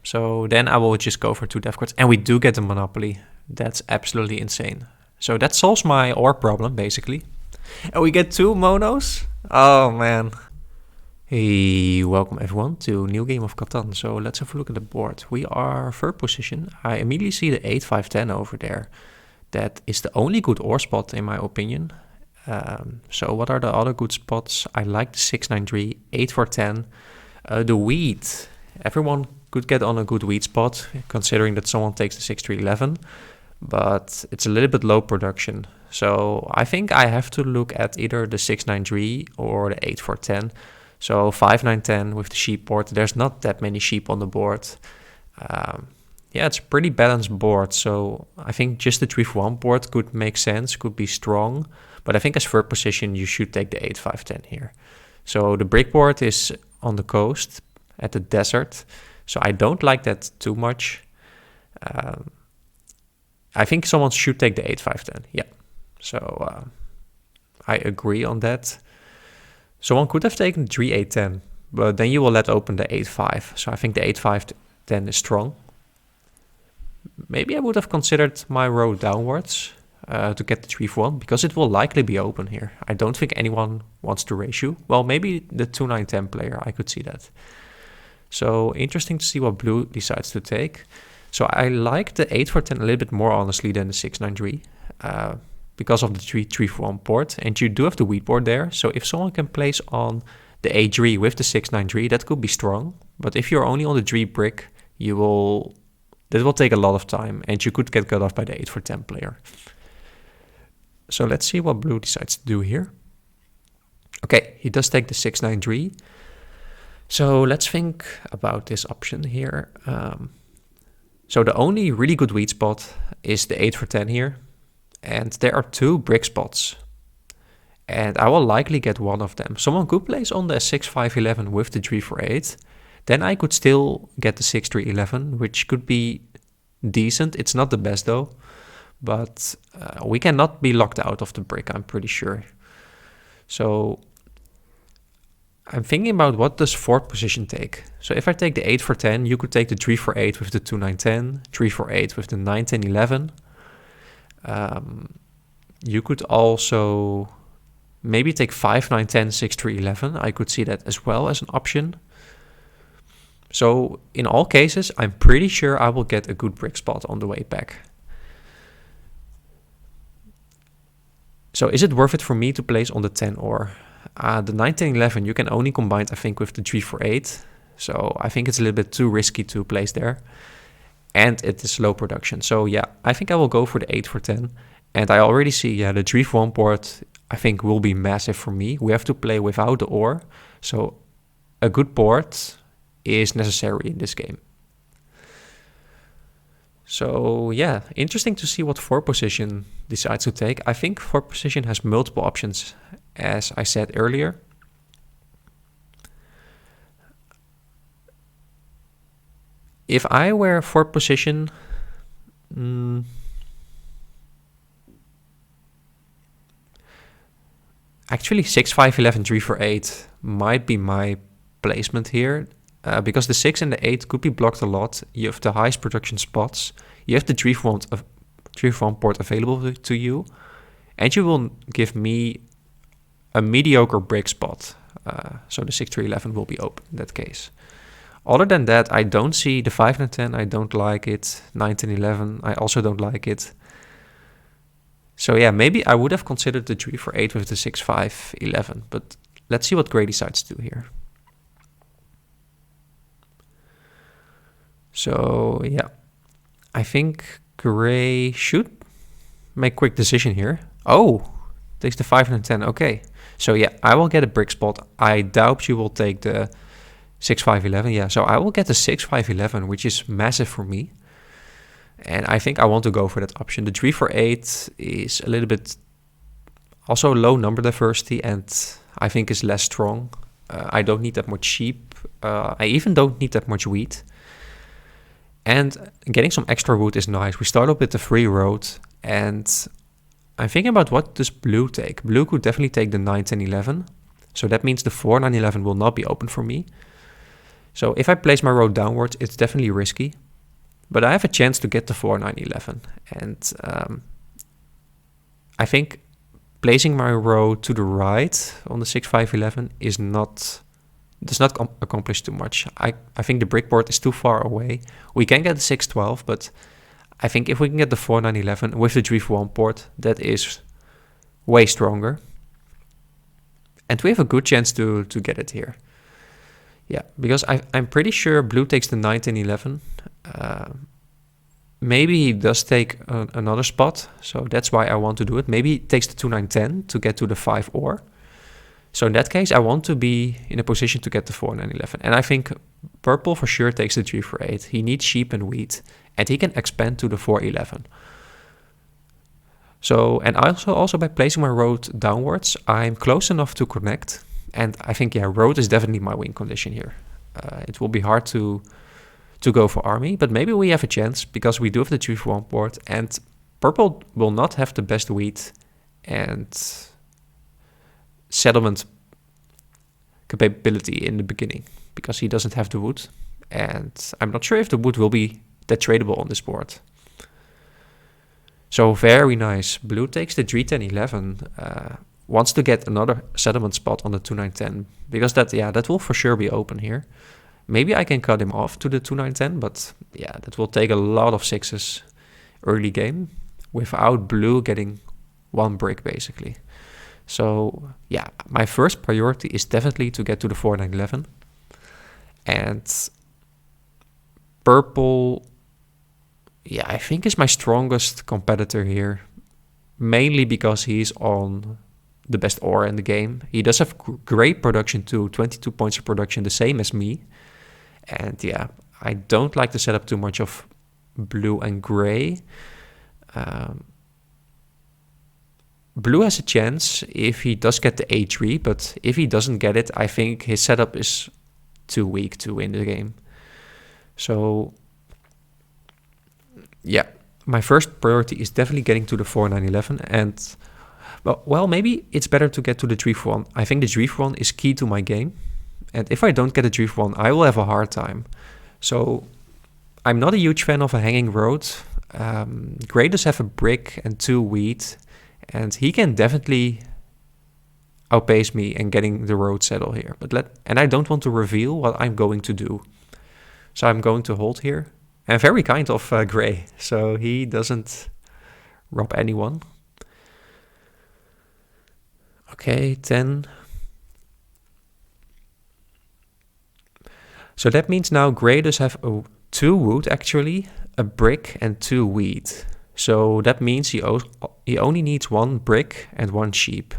So then I will just go for 2 death cards. And we do get the Monopoly. That's absolutely insane. So that solves my ore problem, basically. And we get 2 monos. Oh, man. Hey, welcome everyone to a new game of Catan. So let's have a look at the board. We are 3rd position. I immediately see the 8-5-10 over there. That is the only good ore spot in my opinion. So what are the other good spots? I like the 6-9-3, 8-4-10. The wheat. Everyone could get on a good wheat spot, considering that someone takes the 6-3-11. But it's a little bit low production. So I think I have to look at either the 6-9-3 or the 8-4-10. So 5-9-10 with the sheep board. There's not that many sheep on the board. Yeah, it's a pretty balanced board. So I think just the 3-for-1 board could make sense, could be strong. But I think as 3rd position, you should take the 8-5-10 here. So the brick board is on the coast at the desert. So I don't like that too much. I think someone should take the 8-5-10. Yeah. So I agree on that. Someone could have taken 3-8-10, but then you will let open the 8-5. So I think the 8-5-10 is strong. Maybe I would have considered my row downwards to get the 3-for-1, because it will likely be open here. I don't think anyone wants to raise you. Well, maybe the 2-9-10 player, I could see that. So interesting to see what blue decides to take. So I like the 8-4-10 a little bit more, honestly, than the 6-9-3. Because of the 3-for-1 board. And you do have the wheat board there. So if someone can place on the 8-3 with the 6-9-3, that could be strong. But if you're only on the 3 brick, that will take a lot of time. And you could get cut off by the 8-4-10 player. So let's see what blue decides to do here. Okay, he does take the 6-9-3. So let's think about this option here. So the only really good wheat spot is the 8-for-10 here. And there are 2 brick spots. And I will likely get one of them. Someone could place on the 6-5-11 with the 3-for-8. Then I could still get the 6-3-11, which could be decent. It's not the best though. But we cannot be locked out of the brick, I'm pretty sure. So I'm thinking about what does 4th position take. So if I take the 8-for-10, you could take the 3-for-8 with the 2-9-10, 3-for-8 with the 9-10-11. You could also maybe take 5-9-10, 6-3-11. I could see that as well as an option. So in all cases, I'm pretty sure I will get a good brick spot on the way back. So is it worth it for me to place on the 10 or? The 9-10-11 you can only combine, I think, with the 3-for-8. So I think it's a little bit too risky to place there. And it is low production. So yeah, I think I will go for the 8-for-10. And I already see, the 3-for-1 board, I think, will be massive for me. We have to play without the ore. So a good board is necessary in this game. So yeah, interesting to see what 4th position decides to take. I think 4th position has multiple options, as I said earlier. If I were 4th position, actually 6-5-11 3-for-8 might be my placement here. Because the 6 and the 8 could be blocked a lot. You have the highest production spots. You have the 3-for-1 board available to you. And you will give me a mediocre brick spot. So the 6-3-11 will be open in that case. Other than that, I don't see the 5-10. I don't like it. 9-10-11, I also don't like it. So yeah, maybe I would have considered the 3-for-8 with the 6-5-11. But let's see what Gray decides to do here. So yeah, I think Gray should make quick decision here. Oh, takes the 5-10. Okay, so yeah, I will get a brick spot. I doubt you will take the 6-5-11. Yeah, so I will get the 6-5-11, which is massive for me. And I think I want to go for that option. The 3-for-8 is a little bit also low number diversity, and I think is less strong. I don't need that much sheep. I even don't need that much wheat. And getting some extra wood is nice. We start up with the free road, and I'm thinking about what does blue take. Blue could definitely take the 9-10-11. So that means the 4-9-11 will not be open for me. So if I place my road downwards, it's definitely risky. But I have a chance to get the 4-9-11. And I think placing my row to the right on the 6-5-11 does not accomplish too much. I think the brickboard is too far away. We can get the 6-12, but I think if we can get the 4-9-11 with the 3-for-1 port, that is way stronger. And we have a good chance to get it here. Yeah, because I'm pretty sure blue takes the 9-10-11. Maybe he does take another spot, so that's why I want to do it. Maybe he takes the 2-9-10 to get to the 5-or. So in that case, I want to be in a position to get the 4-9-11. And I think purple for sure takes the 3-for-8. He needs sheep and wheat, and he can expand to the 4-11. So, and also by placing my road downwards, I'm close enough to connect. And I think, yeah, road is definitely my win condition here. It will be hard to go for army, but maybe we have a chance because we do have the 3-for-1 board, and purple will not have the best wheat and settlement capability in the beginning because he doesn't have the wood, and I'm not sure if the wood will be that tradable on this board. So very nice. Blue takes the 3-10-11. Wants to get another settlement spot on the 2-9-10 because that will for sure be open here. Maybe I can cut him off to the 2-9-10, but yeah, that will take a lot of sixes early game without blue getting one brick basically. So yeah, my first priority is definitely to get to the 4-9-11. And purple, yeah, I think is my strongest competitor here. Mainly because he's on the best ore in the game. He does have great production too, 22 points of production, the same as me. And yeah, I don't like the setup too much of blue and gray. Blue has a chance if he does get the A3, but if he doesn't get it, I think his setup is too weak to win the game. So yeah, my first priority is definitely getting to the 4-9-11. And well, maybe it's better to get to the 3-for-1. I think the 3-for-1 is key to my game. And if I don't get a 3-for-1, I will have a hard time. So I'm not a huge fan of a hanging road. Gray does have a brick and 2 wheat, and he can definitely outpace me in getting the road settle here. And I don't want to reveal what I'm going to do. So I'm going to hold here. And very kind of Gray, so he doesn't rob anyone. Okay, 10. So that means now Gray does have 2 wood actually, a brick and 2 wheat. So that means he only needs 1 brick and 1 sheep.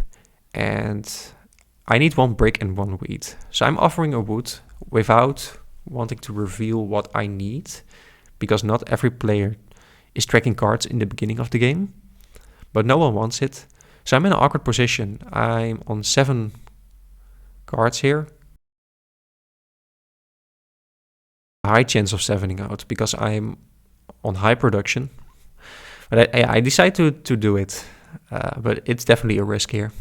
And I need 1 brick and 1 wheat. So I'm offering a wood without wanting to reveal what I need, because not every player is tracking cards in the beginning of the game, but no one wants it. So I'm in an awkward position. I'm on 7 cards here. High chance of 7ing out because I'm on high production. But I decide to do it. But it's definitely a risk here.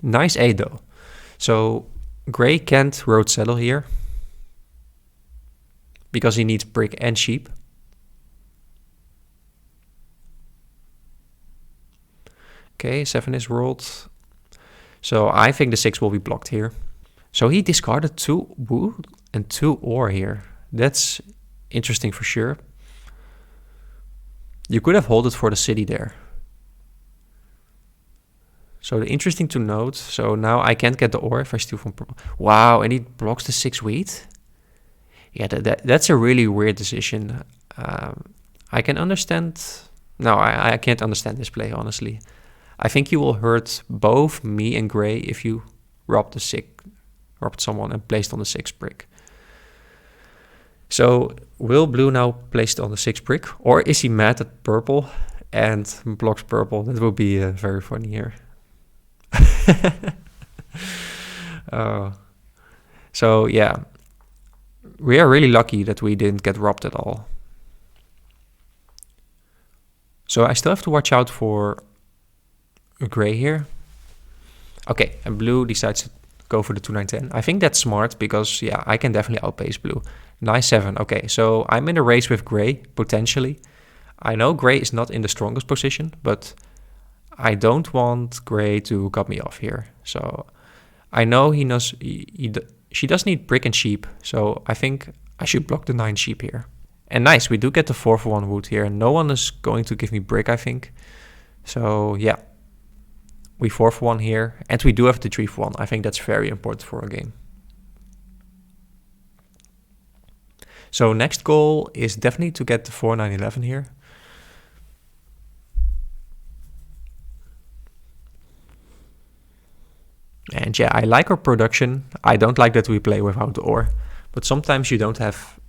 Nice A though. So Gray can't road settle here because he needs brick and sheep. Okay, 7 is rolled. So I think the 6 will be blocked here. So he discarded 2 wood and 2 ore here. That's interesting for sure. You could have holded for the city there. So interesting to note. So now I can't get the ore if I steal from purple. Wow, and he blocks the 6 wheat. Yeah, that's a really weird decision. I can understand. No, I can't understand this play, honestly. I think you will hurt both me and Gray if you robbed someone and placed on the 6 brick. So will blue now place it on the 6 brick, or is he mad at purple and blocks purple? That would be very funny here. So yeah, we are really lucky that we didn't get robbed at all. So I still have to watch out for Gray here. Okay, and blue decides to go for the 2-9-10. I think that's smart because, yeah, I can definitely outpace blue. Nice 7. Okay, so I'm in a race with gray, potentially. I know gray is not in the strongest position, but I don't want gray to cut me off here. So I know she does need brick and sheep, so I think I should block the 9 sheep here. And nice, we do get the 4-for-1 wood here. No one is going to give me brick, I think. So yeah, we 4-for-1 here, and we do have the 3-for-1. I think that's very important for a game. So next goal is definitely to get the 4-9-11 here. And yeah, I like our production. I don't like that we play without the ore, but sometimes you don't have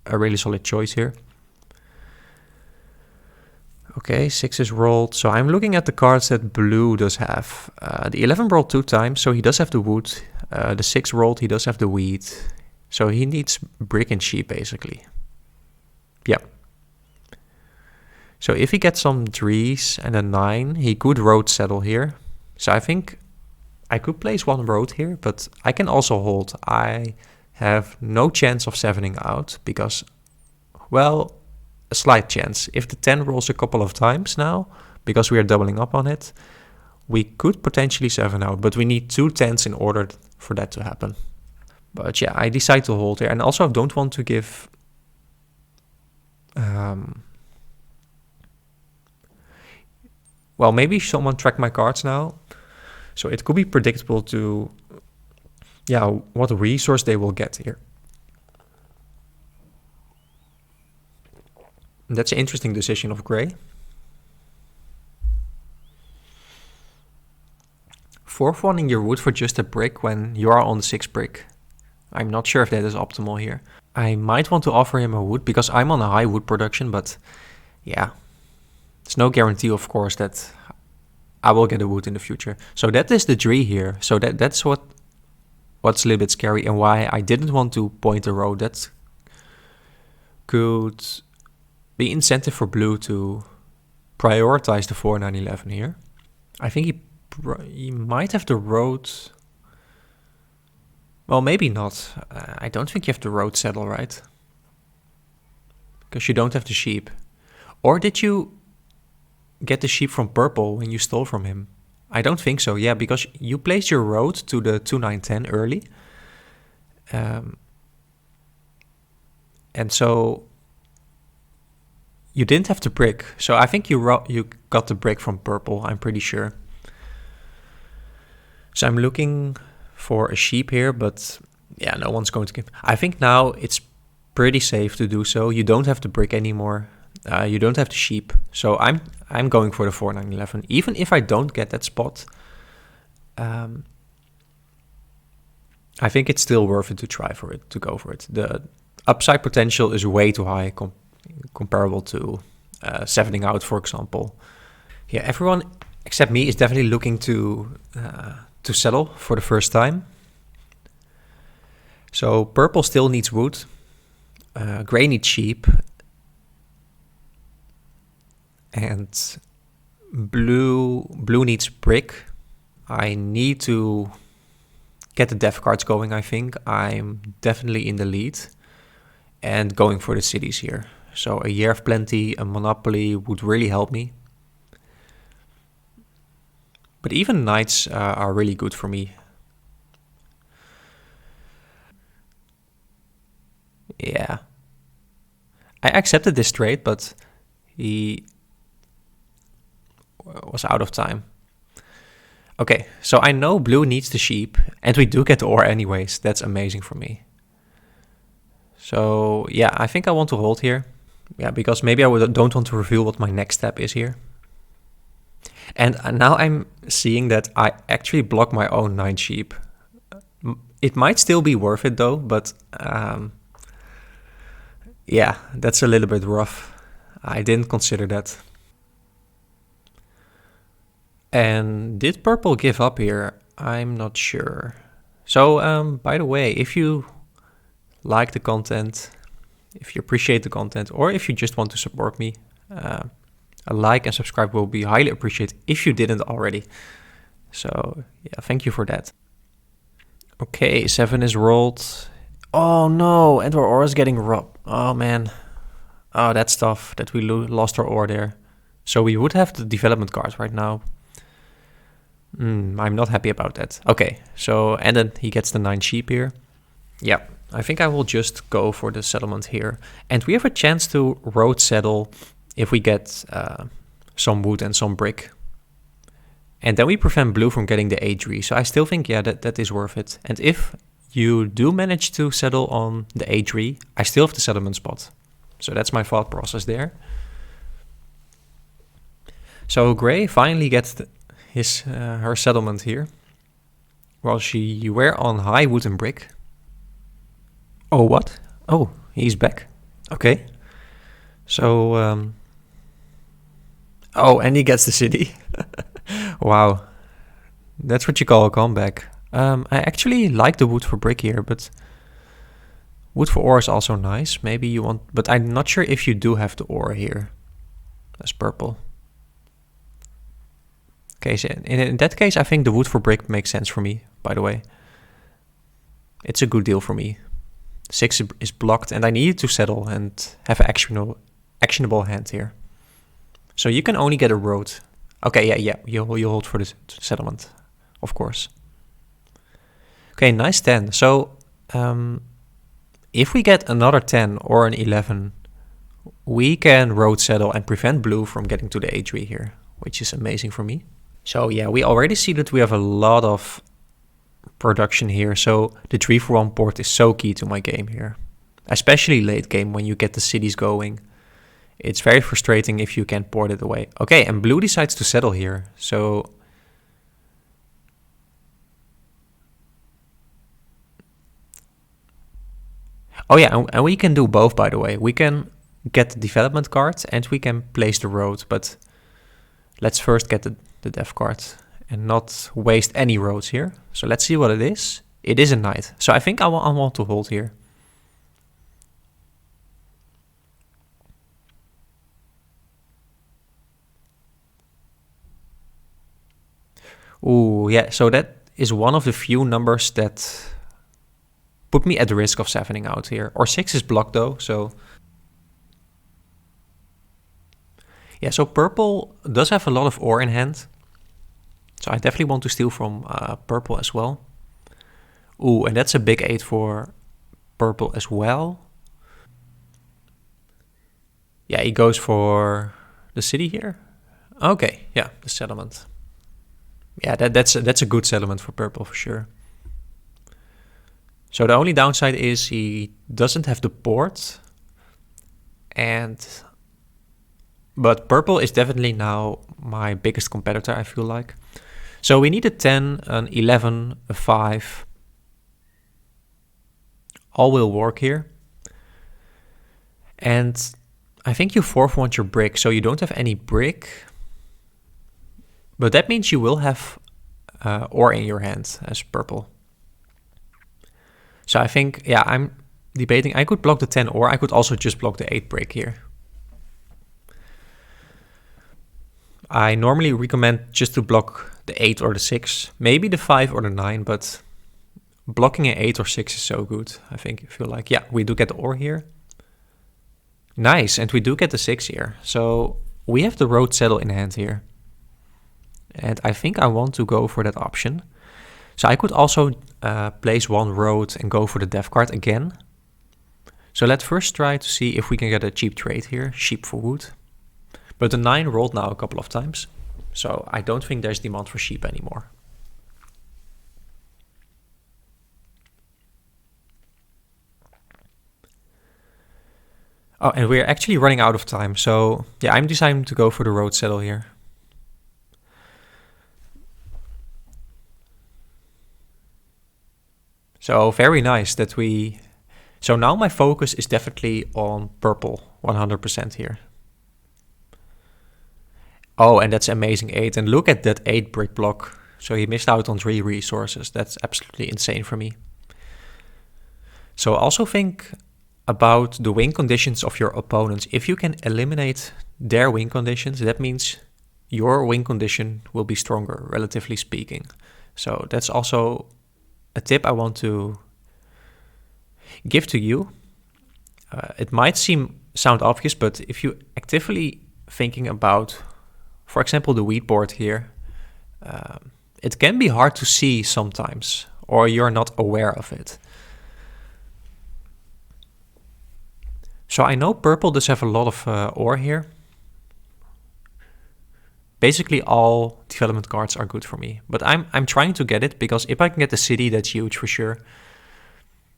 a really solid choice here. Okay, 6 is rolled. So I'm looking at the cards that blue does have. The 11 rolled 2 times, so he does have the wood. The 6 rolled, he does have the wheat. So he needs brick and sheep, basically. Yeah. So if he gets some 3s and a 9, he could road settle here. So I think I could place 1 road here, but I can also hold. I have no chance of 7ing out because, well, a slight chance. If the 10 rolls a couple of times now, because we are doubling up on it, we could potentially 7 out, but we need 2 10s in order for that to happen. But yeah, I decide to hold here, and also I don't want to give well, maybe someone track my cards now, so it could be predictable to, yeah, what resource they will get here. And that's an interesting decision of gray. 4-for-1ing your wood for just a brick when you are on the 6 brick. I'm not sure if that is optimal here. I might want to offer him a wood because I'm on a high wood production, but yeah, there's no guarantee, of course, that I will get a wood in the future. So that is the tree here. So that's what's a little bit scary and why I didn't want to point the road. That could be incentive for blue to prioritize the 4-9-11 here. I think he might have the road. Well, maybe not. I don't think you have the road settle, right? Because you don't have the sheep. Or did you get the sheep from purple when you stole from him? I don't think so. Yeah, because you placed your road to the 2-9-10 early. And so you didn't have the brick. So I think you got the brick from purple, I'm pretty sure. So I'm looking for a sheep here, but yeah, no one's going to give. I think now it's pretty safe to do so. You don't have the brick anymore. You don't have the sheep. So I'm going for the 4-9-11. Even if I don't get that spot, I think it's still worth it to try for it, to go for it. The upside potential is way too high comparable to 7ing out, for example. Yeah, everyone except me is definitely looking to settle for the first time. So purple still needs wood. Gray needs sheep. And blue needs brick. I need to get the dev cards going, I think. I'm definitely in the lead. And going for the cities here. So a Year of Plenty, a Monopoly would really help me. But even knights are really good for me. Yeah. I accepted this trade, but he was out of time. Okay, so I know blue needs the sheep, and we do get the ore anyways. That's amazing for me. So yeah, I think I want to hold here. Yeah, because maybe I don't want to reveal what my next step is here. And now I'm seeing that I actually block my own 9 sheep. It might still be worth it though, but yeah, that's a little bit rough. I didn't consider that. And did purple give up here? I'm not sure. So by the way, if you like the content, if you appreciate the content, or if you just want to support me, a like and subscribe will be highly appreciated if you didn't already. So yeah, thank you for that. Okay, 7 is rolled. Oh no, and our ore is getting robbed. Oh man. Oh, that's tough that we lost our ore there. So we would have the development card right now. I'm not happy about that. Okay, so and then he gets the 9 sheep here. Yeah, I think I will just go for the settlement here. And we have a chance to road settle if we get some wood and some brick. And then we prevent blue from getting the A3. So I still think, yeah, that is worth it. And if you do manage to settle on the A3, I still have the settlement spot. So that's my thought process there. So Gray finally gets her settlement here. While she were on high wood and brick. Oh, what? Oh, he's back. Okay. So, oh, and he gets the city. Wow. That's what you call a comeback. I actually like the wood for brick here, but wood for ore is also nice. Maybe you want, but I'm not sure if you do have the ore here. That's purple. Okay, so in that case, I think the wood for brick makes sense for me, by the way. It's a good deal for me. 6 is blocked, and I needed to settle and have an actionable hand here. So you can only get a road. Okay, yeah, you hold for the settlement, of course. Okay, nice 10. So if we get another 10 or an 11, we can road settle and prevent blue from getting to the A3 here, which is amazing for me. So yeah, we already see that we have a lot of production here. So the 3-for-1 port is so key to my game here, especially late game when you get the cities going. It's very frustrating if you can't port it away. Okay, and blue decides to settle here. So oh yeah, and we can do both, by the way. We can get the development card and we can place the road, but let's first get the dev card and not waste any roads here. So let's see what it is. It is a knight. So I think I want to hold here. Ooh, yeah, so that is one of the few numbers that put me at the risk of 7ing out here. Or 6 is blocked though, so yeah, so purple does have a lot of ore in hand. So I definitely want to steal from purple as well. Ooh, and that's a big 8 for purple as well. Yeah, he goes for the city here. Okay, yeah, the settlement. Yeah, that's a good settlement for purple for sure. So the only downside is he doesn't have the port. But purple is definitely now my biggest competitor, I feel like. So we need a 10, an 11, a 5. All will work here. And I think you 4-for-1 your brick, so you don't have any brick. But that means you will have ore in your hand as purple. So I think, yeah, I'm debating. I could block the 10 or I could also just block the 8 brick here. I normally recommend just to block the 8 or the 6, maybe the 5 or the 9, but blocking an 8 or 6 is so good. I feel like, yeah, we do get the ore here. Nice, and we do get the 6 here. So we have the road settle in hand here. And I think I want to go for that option. So I could also place 1 road and go for the dev card again. So let's first try to see if we can get a cheap trade here, sheep for wood. But the 9 rolled now a couple of times, so I don't think there's demand for sheep anymore. Oh, and we're actually running out of time, so yeah, I'm deciding to go for the road settle here. So very nice that we... So now my focus is definitely on purple, 100% here. Oh, and that's amazing 8. And look at that 8 brick block. So he missed out on 3 resources. That's absolutely insane for me. So also think about the win conditions of your opponents. If you can eliminate their win conditions, that means your win condition will be stronger, relatively speaking. So that's also a tip I want to give to you. It might sound obvious, but if you actively thinking about, for example, the wheat board here, it can be hard to see sometimes, or you're not aware of it. So I know purple does have a lot of ore here. Basically all development cards are good for me, but I'm trying to get it, because if I can get the city, that's huge for sure.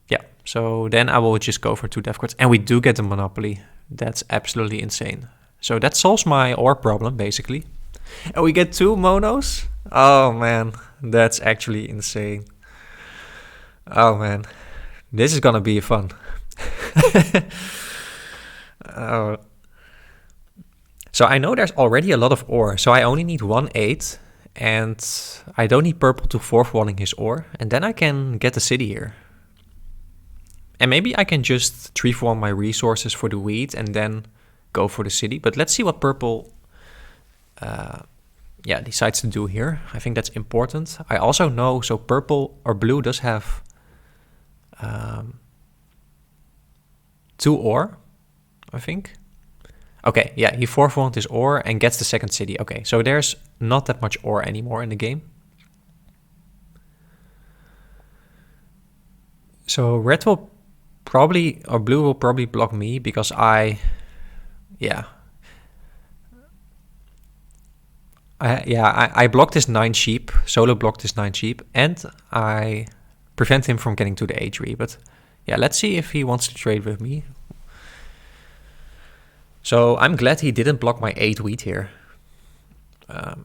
Yeah, so then I will just go for 2 dev cards, and we do get the monopoly. That's absolutely insane. So that solves my ore problem, basically. And we get 2 monos. Oh man, that's actually insane. Oh man, this is gonna be fun. So I know there's already a lot of ore, so I only need 1 8, and I don't need purple to 4th-walling his ore, and then I can get the city here. And maybe I can just 3-1 my resources for the wheat and then go for the city. But let's see what purple decides to do here. I think that's important. I also know, so purple or blue does have 2 ore, I think. Okay, yeah, he 4th-walled his ore and gets the 2nd city. Okay, so there's not that much ore anymore in the game. So red will probably, or blue will probably block me, because I blocked his 9 sheep, solo blocked his 9 sheep, and I prevent him from getting to the A3. But yeah, let's see if he wants to trade with me. So I'm glad he didn't block my 8 wheat here.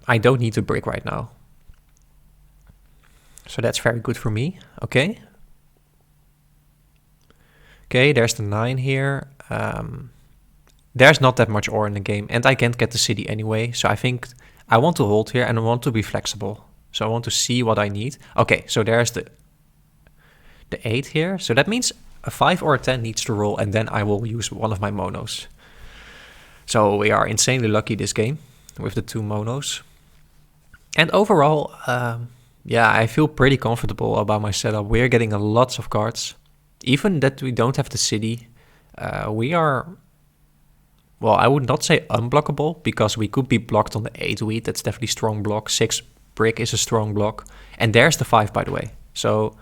I don't need to brick right now. So that's very good for me. Okay. Okay, there's the 9 here. There's not that much ore in the game, and I can't get the city anyway. So I think I want to hold here, and I want to be flexible. So I want to see what I need. Okay, so there's the 8 here. So that means a 5 or a 10 needs to roll, and then I will use one of my monos. So we are insanely lucky this game with the 2 monos. And overall, I feel pretty comfortable about my setup. We're getting lots of cards. Even that we don't have the city, we are, well, I would not say unblockable, because we could be blocked on the 8 wheat. That's definitely strong block. 6 brick is a strong block. And there's the 5, by the way. So,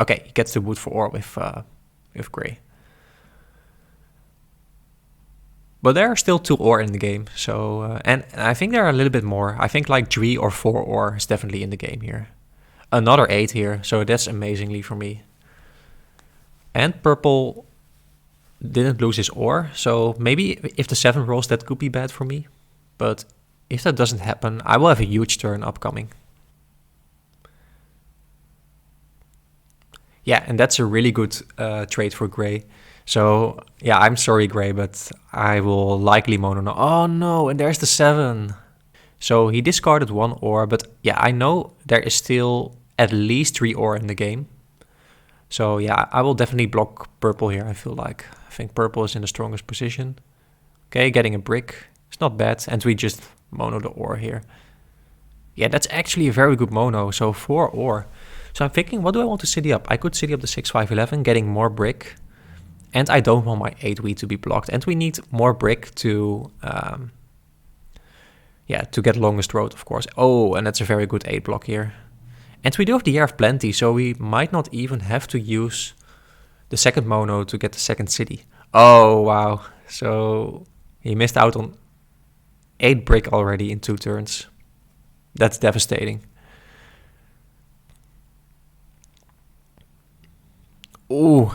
okay, he gets the wood for ore with gray. But there are still 2 ore in the game. So, and I think there are a little bit more. I think like 3 or 4 ore is definitely in the game here. Another 8 here, so that's amazingly for me. And purple didn't lose his ore, so maybe if the 7 rolls, that could be bad for me. But if that doesn't happen, I will have a huge turn upcoming. Yeah, and that's a really good trade for gray. So, yeah, I'm sorry, gray, but I will likely mono now. Oh no, and there's the 7. So he discarded 1 ore, but yeah, I know there is still at least 3 ore in the game. So yeah, I will definitely block purple here, I feel like. I think purple is in the strongest position. Okay, getting a brick. It's not bad. And we just mono the ore here. Yeah, that's actually a very good mono. So 4 ore. So I'm thinking, what do I want to city up? I could city up the 6, 5, 11, getting more brick. And I don't want my 8 wheat to be blocked. And we need more brick to get longest road, of course. Oh, and that's a very good 8 block here. And we do have the Year of Plenty, so we might not even have to use the 2nd mono to get the 2nd city. Oh, wow. So he missed out on 8 brick already in 2 turns. That's devastating. Ooh.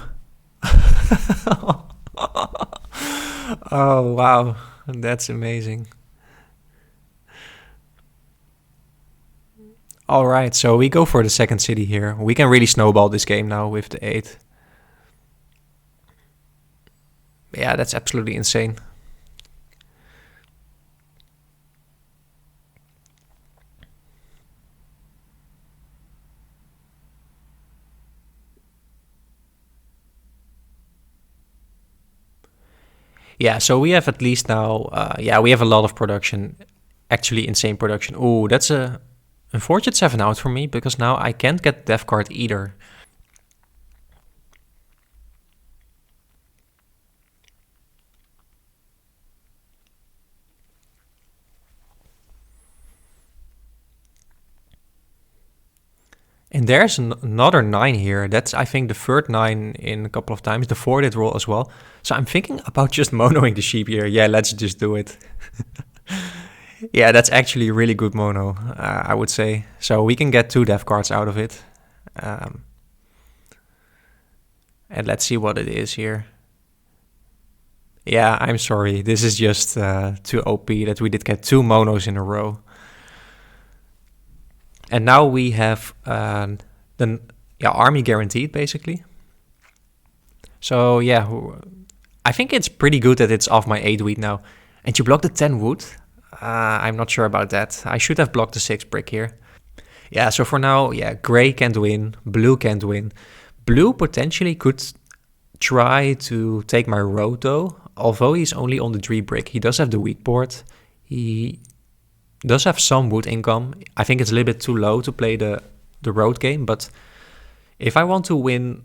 Oh, wow. That's amazing. All right, so we go for the 2nd city here. We can really snowball this game now with the 8. Yeah, that's absolutely insane. Yeah, so we have at least now, we have a lot of production, actually insane production. Oh, that's a Unfortunate 7 out for me, because now I can't get death card either. And there's another 9 here. That's, I think, the third 9 in a couple of times. The 4 did roll as well. So I'm thinking about just monoing the sheep here. Yeah, let's just do it. Yeah, that's actually a really good mono, I would say. So we can get 2 death cards out of it. And let's see what it is here. Yeah, I'm sorry. This is just too OP that we did get 2 monos in a row. And now we have the army guaranteed, basically. So yeah, I think it's pretty good that it's off my 8 wheat now. And you block the 10 wood? I'm not sure about that. I should have blocked the 6 brick here. Yeah, so for now, yeah, gray can't win, blue can't win. Blue potentially could try to take my road though, although he's only on the 3 brick. He does have the wheat board. He does have some wood income. I think it's a little bit too low to play the road game, but if I want to win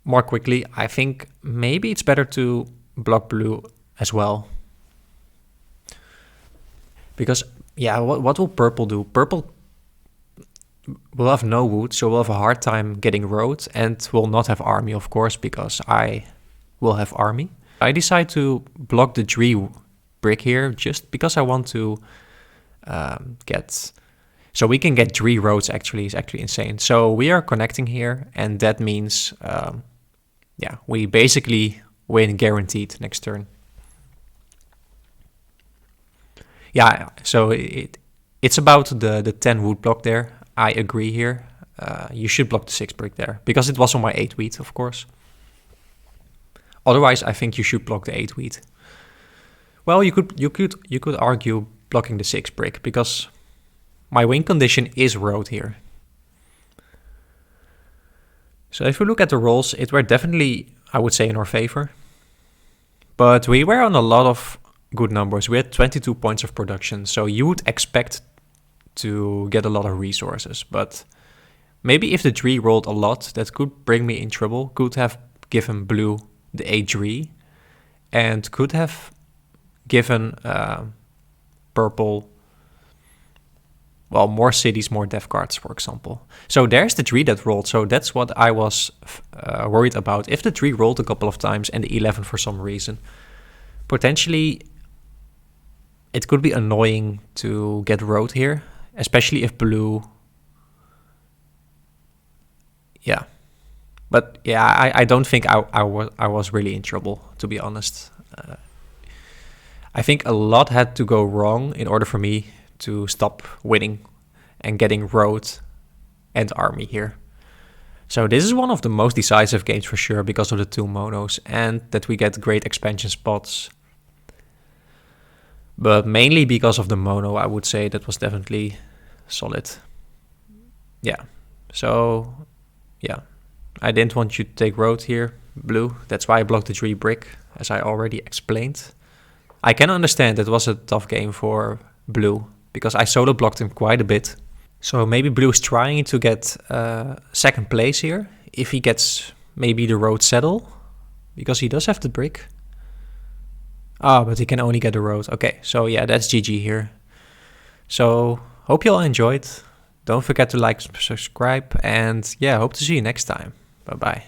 more quickly, I think maybe it's better to block blue as well. Because, yeah, what will purple do? Purple will have no wood, so we'll have a hard time getting road, and will not have army, of course, because I will have army. I decide to block the 3 brick here just because I want to get... So we can get 3 roads, actually. It's actually insane. So we are connecting here, and that means, yeah, we basically win guaranteed next turn. Yeah, so it's about the 10 wood block there. I agree here. You should block the 6 brick there, because it was on my 8 wheat, of course. Otherwise, I think you should block the 8 wheat. Well, you could argue blocking the 6 brick, because my win condition is road here. So if we look at the rolls, it were definitely, I would say, in our favor. But we were on a lot of good numbers. We had 22 points of production, so you would expect to get a lot of resources. But maybe if the 3 rolled a lot, that could bring me in trouble. Could have given blue the A3, and could have given purple, well, more cities, more death cards, for example. So there's the 3 that rolled. So that's what I was worried about. If the 3 rolled a couple of times and the 11 for some reason, potentially it could be annoying to get road here, especially if blue... Yeah. But yeah, I don't think I was really in trouble, to be honest. I think a lot had to go wrong in order for me to stop winning and getting road and army here. So this is one of the most decisive games for sure, because of the 2 monos and that we get great expansion spots. But mainly because of the mono, I would say that was definitely solid. Yeah, so yeah, I didn't want you to take road here, blue. That's why I blocked the 3 brick, as I already explained. I can understand it was a tough game for blue, because I solo blocked him quite a bit. So maybe blue is trying to get second place here, if he gets maybe the road settle, because he does have the brick. Ah, but he can only get the road. Okay, so yeah, that's GG here. So hope you all enjoyed. Don't forget to like, subscribe, and yeah, hope to see you next time. Bye-bye.